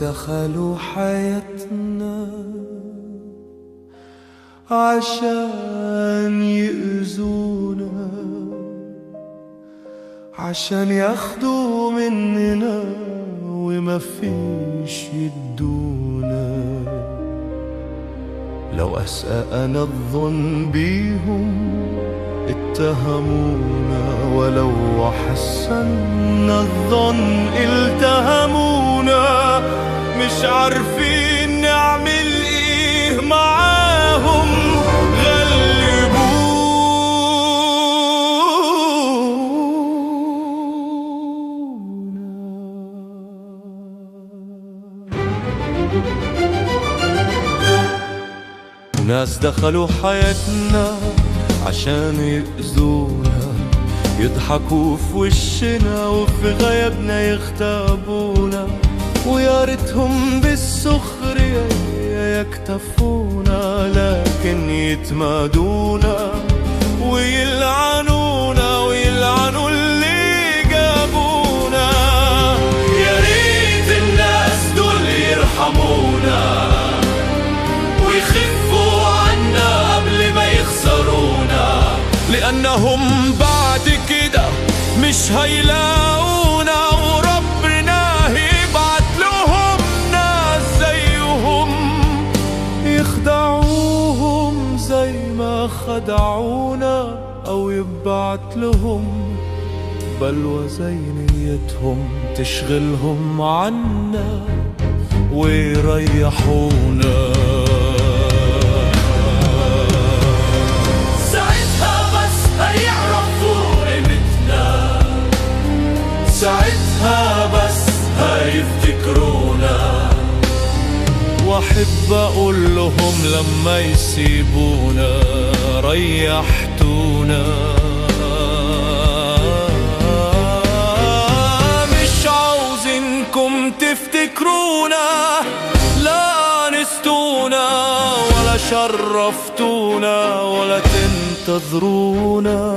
دخلوا حياتنا عشان يأذونا، عشان ياخدوا مننا وما فيش يدونا. لو أسأنا الظن بيهم اتهمونا، ولو حسنا الظن التهمونا. مش عارفين نعمل ايه معاهم، ناس دخلوا حياتنا عشان يأذونا، يضحكوا في وشنا وفي غيابنا يختابونا. ويا ريتهم بالسخرية يكتفونا، لكن يتمادونا ويلعنونا ويلعنوا اللي جابونا. يا ريت الناس دول يرحمونا ويخفوا عنا قبل ما يخسرونا، لأنهم بعد كده مش هيلاقونا. وربنا يبعت لهم ناس زيهم يخدعوهم زي ما خدعونا، أو يبعت لهم بلوى زي نيتهم تشغلهم عنا ويريحونا. ساعتها بس هيفتكرونا، واحب اقول لهم لما يسيبونا ريحتونا. مش عاوزينكم تفتكرونا، لا نستونا ولا شرفتونا ولا تنتظرونا.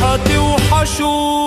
هتوحشوا